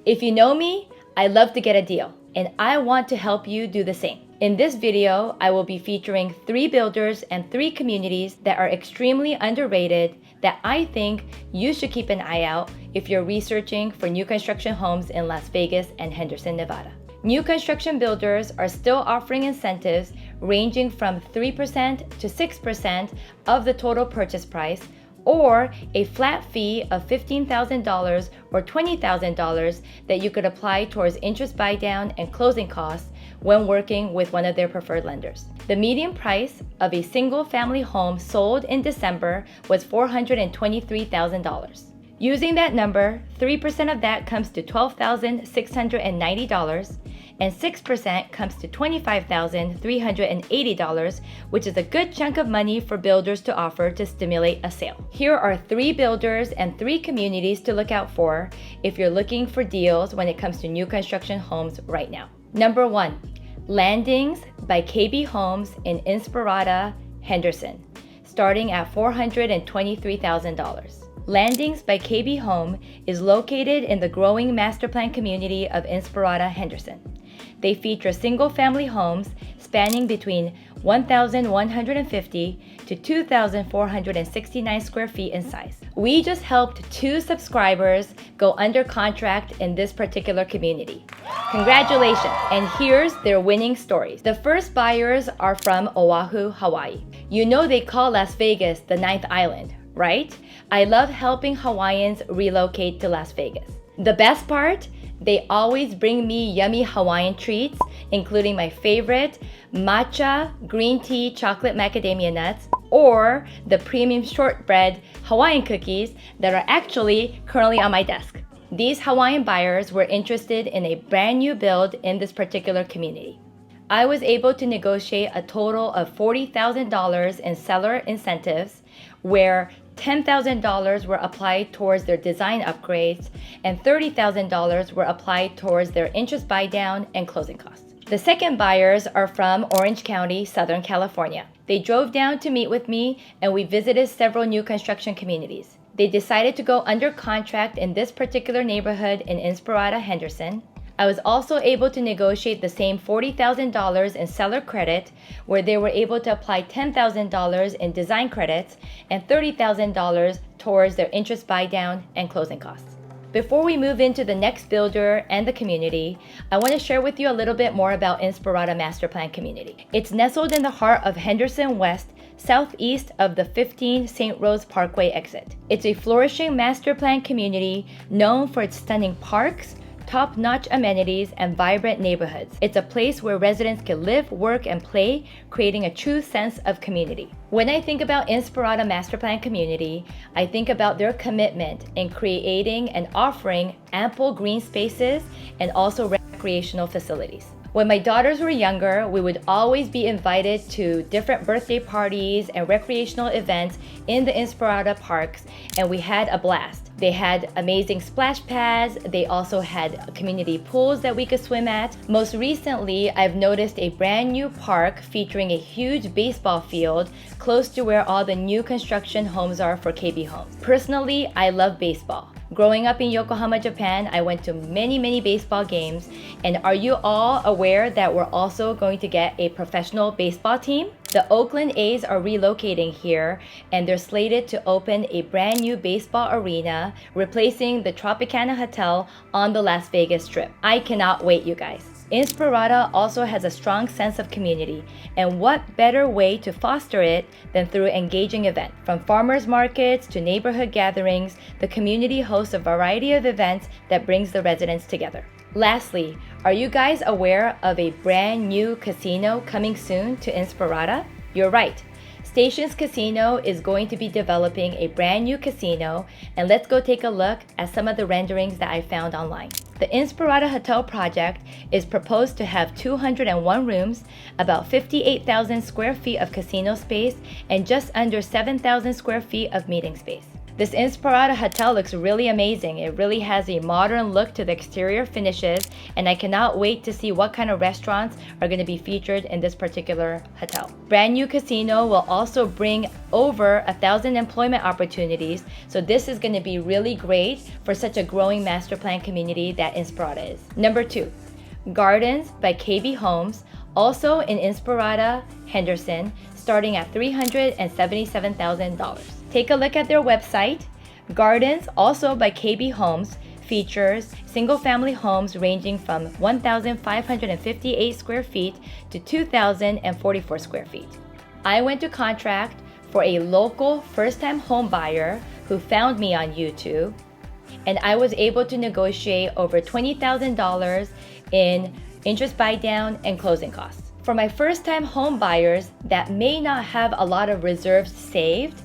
If you know me, I love to get a deal, and I want to help you do the same. In this video, I will be featuring 3 builders and 3 communities that are extremely underrated that I think you should keep an eye out if you're researching for new construction homes in Las Vegas and Henderson, Nevada. New construction builders are still offering incentives ranging from 3% to 6% of the total purchase price, or a flat fee of $15,000 or $20,000 that you could apply towards interest buy-down and closing costs when working with one of their preferred lenders. The median price of a single-family home sold in December was $423,000. Using that number, 3% of that comes to $12,690, and 6% comes to $25,380, which is a good chunk of money for builders to offer to stimulate a sale. Here are 3 builders and 3 communities to look out for if you're looking for deals when it comes to new construction homes right now. Number 1, Landings by KB Homes in Inspirada, Henderson, starting at $423,000. Landings by KB Home is located in the growing master plan community of Inspirada, Henderson. They feature single-family homes spanning between 1,150 to 2,469 square feet in size. We just helped 2 subscribers go under contract in this particular community. Congratulations, and here's their winning stories. The first buyers are from Oahu, Hawaii. You know they call Las Vegas the 9th island, right? I love helping Hawaiians relocate to Las Vegas. The best part? They always bring me yummy Hawaiian treats, including my favorite matcha green tea chocolate macadamia nuts, or the premium shortbread Hawaiian cookies that are actually currently on my desk. These Hawaiian buyers were interested in a brand new build in this particular community. I was able to negotiate a total of $40,000 in seller incentives, where $10,000 were applied towards their design upgrades and $30,000 were applied towards their interest buy-down and closing costs. The second buyers are from Orange County, Southern California. They drove down to meet with me and we visited several new construction communities. They decided to go under contract in this particular neighborhood in Inspirada, Henderson. I was also able to negotiate the same $40,000 in seller credit, where they were able to apply $10,000 in design credits and $30,000 towards their interest buy-down and closing costs. Before we move into the next builder and the community, I want to share with you a little bit more about Inspirada Master Plan Community. It's nestled in the heart of Henderson West, southeast of the 15 St. Rose Parkway exit. It's a flourishing master plan community known for its stunning parks, top-notch amenities, and vibrant neighborhoods. It's a place where residents can live, work, and play, creating a true sense of community. When I think about Inspirada Master Plan Community, I think about their commitment in creating and offering ample green spaces and also recreational facilities. When my daughters were younger, we would always be invited to different birthday parties and recreational events in the Inspirada parks, and we had a blast. They had amazing splash pads. They also had community pools that we could swim at. Most recently, I've noticed a brand new park featuring a huge baseball field close to where all the new construction homes are for KB Homes. Personally, I love baseball. Growing up in Yokohama, Japan, I went to many baseball games. And are you all aware that we're also going to get a professional baseball team? The Oakland A's are relocating here, and they're slated to open a brand new baseball arena, replacing the Tropicana Hotel on the Las Vegas Strip. I cannot wait, you guys. Inspirada also has a strong sense of community, and what better way to foster it than through engaging events? From farmers markets to neighborhood gatherings, the community hosts a variety of events that brings the residents together. Lastly, are you guys aware of a brand new casino coming soon to Inspirada? You're right. Stations Casino is going to be developing a brand new casino, and let's go take a look at some of the renderings that I found online. The Inspirada Hotel project is proposed to have 201 rooms, about 58,000 square feet of casino space, and just under 7,000 square feet of meeting space. This Inspirada hotel looks really amazing. It really has a modern look to the exterior finishes, and I cannot wait to see what kind of restaurants are going to be featured in this particular hotel. Brand new casino will also bring over 1,000 employment opportunities, so this is going to be really great for such a growing master plan community that Inspirada is. Number 2, Gardens by KB Homes, also in Inspirada, Henderson, starting at $377,000. Take a look at their website. Gardens, also by KB Homes, features single-family homes ranging from 1,558 square feet to 2,044 square feet. I went to contract for a local first-time home buyer who found me on YouTube, and I was able to negotiate over $20,000 in interest buy-down and closing costs. For my first-time home buyers that may not have a lot of reserves saved,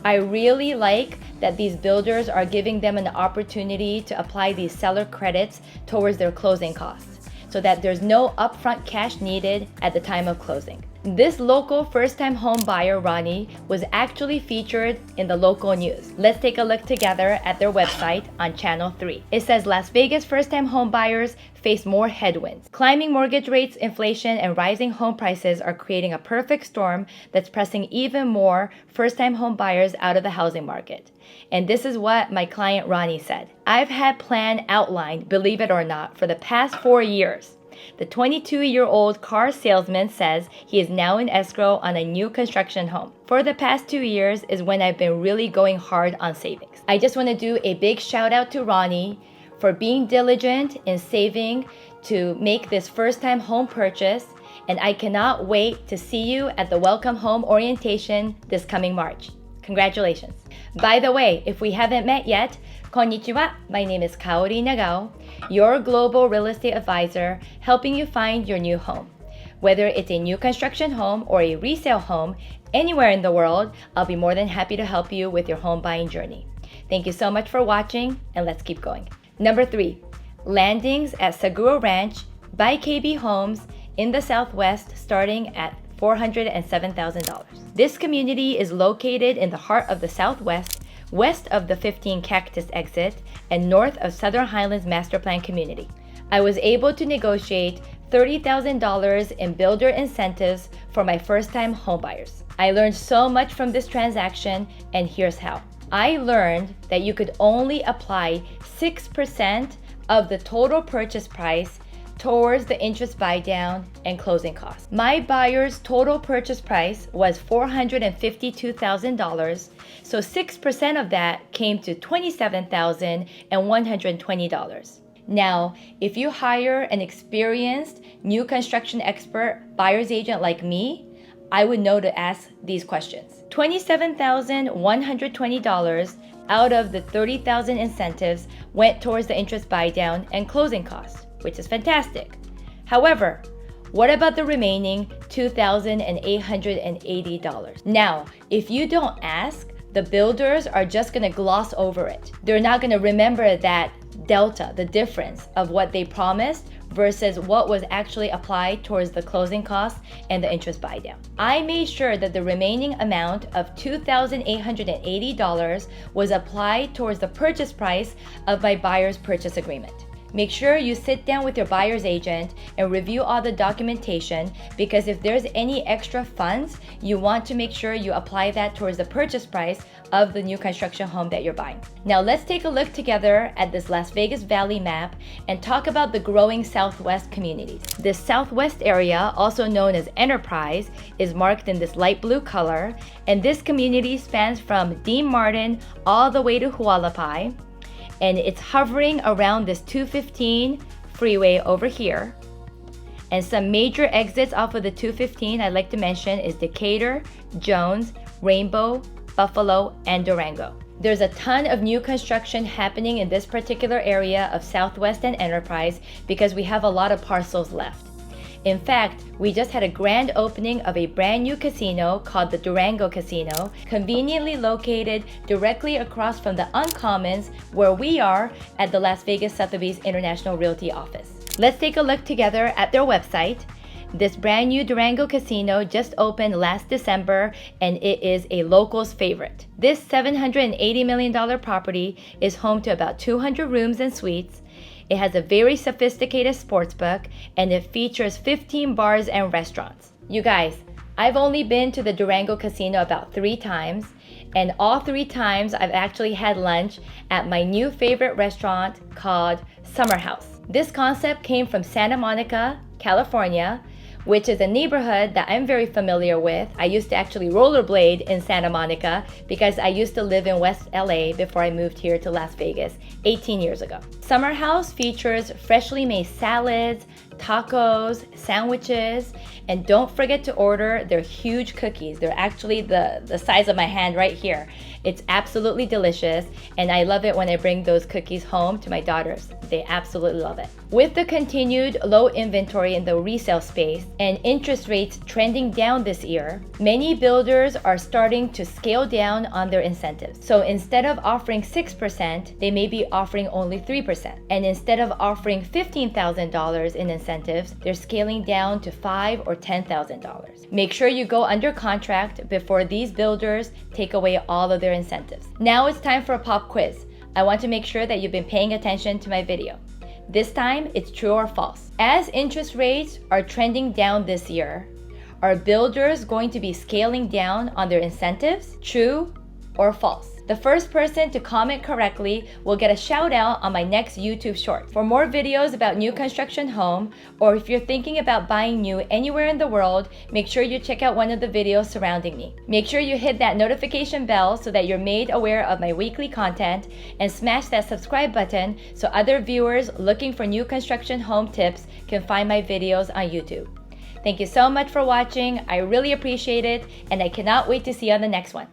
I really like that these builders are giving them an opportunity to apply these seller credits towards their closing costs so that there's no upfront cash needed at the time of closing. This local first-time home buyer, Ronnie, was actually featured in the local news. Let's take a look together at their website on Channel 3. It says Las Vegas first-time home buyers face more headwinds. Climbing mortgage rates, inflation, and rising home prices are creating a perfect storm that's pressing even more first-time home buyers out of the housing market. And this is what my client Ronnie said. I've had plan outlined, believe it or not, for the past 4 years. The 22-year-old car salesman says he is now in escrow on a new construction home. For the past 2 years is when I've been really going hard on savings. I just want to do a big shout out to Ronnie for being diligent in saving to make this first-time home purchase, and I cannot wait to see you at the Welcome Home orientation this coming March. Congratulations. By the way, if we haven't met yet, konnichiwa, my name is Kaori Nagao, your global real estate advisor, helping you find your new home. Whether it's a new construction home or a resale home, anywhere in the world, I'll be more than happy to help you with your home buying journey. Thank you so much for watching, and let's keep going. Number 3, landings at Saguro Ranch by KB Homes in the Southwest, starting at $407,000. This community is located in the heart of the Southwest, west of the 15 Cactus exit, and north of Southern Highlands Master Plan community. I was able to negotiate $30,000 in builder incentives for my first-time homebuyers. I learned so much from this transaction, and here's how. I learned that you could only apply 6% of the total purchase price towards the interest buy-down and closing costs. My buyer's total purchase price was $452,000, so 6% of that came to $27,120. Now, if you hire an experienced new construction expert buyer's agent like me, I would know to ask these questions. $27,120 out of the $30,000 incentives went towards the interest buy-down and closing costs, which is fantastic. However, what about the remaining $2,880? Now, if you don't ask, the builders are just gonna gloss over it. They're not gonna remember that delta, the difference of what they promised versus what was actually applied towards the closing costs and the interest buy down. I made sure that the remaining amount of $2,880 was applied towards the purchase price of my buyer's purchase agreement. Make sure you sit down with your buyer's agent and review all the documentation, because if there's any extra funds, you want to make sure you apply that towards the purchase price of the new construction home that you're buying. Now let's take a look together at this Las Vegas Valley map and talk about the growing Southwest communities. This Southwest area, also known as Enterprise, is marked in this light blue color, and this community spans from Dean Martin all the way to Hualapai, and it's hovering around this 215 freeway over here. And some major exits off of the 215 I'd like to mention is Decatur, Jones, Rainbow, Buffalo, and Durango. There's a ton of new construction happening in this particular area of Southwest and Enterprise because we have a lot of parcels left. In fact, we just had a grand opening of a brand new casino called the Durango Casino, conveniently located directly across from the Uncommons where we are at the Las Vegas Sotheby's International Realty office. Let's take a look together at their website. This brand new Durango casino just opened last December and it is a local's favorite. This $780 million property is home to about 200 rooms and suites. It has a very sophisticated sportsbook and it features 15 bars and restaurants. You guys, I've only been to the Durango casino about 3 times, and all 3 times I've actually had lunch at my new favorite restaurant called Summer House. This concept came from Santa Monica, California, which is a neighborhood that I'm very familiar with. I used to actually rollerblade in Santa Monica because I used to live in West LA before I moved here to Las Vegas 18 years ago. Summer House features freshly made salads, tacos, sandwiches, and don't forget to order their huge cookies. They're actually the size of my hand right here. It's absolutely delicious, and I love it when I bring those cookies home to my daughters. They absolutely love it. With the continued low inventory in the resale space and interest rates trending down this year, many builders are starting to scale down on their incentives. So instead of offering 6%, they may be offering only 3%. And instead of offering $15,000 in incentives, they're scaling down to $5,000 or $10,000. Make sure you go under contract before these builders take away all of their incentives. Now it's time for a pop quiz. I want to make sure that you've been paying attention to my video. This time, it's true or false. As interest rates are trending down this year, are builders going to be scaling down on their incentives? True or false? The first person to comment correctly will get a shout out on my next YouTube short. For more videos about new construction home, or if you're thinking about buying new anywhere in the world, make sure you check out one of the videos surrounding me. Make sure you hit that notification bell so that you're made aware of my weekly content, and smash that subscribe button so other viewers looking for new construction home tips can find my videos on YouTube. Thank you so much for watching. I really appreciate it, and I cannot wait to see you on the next one.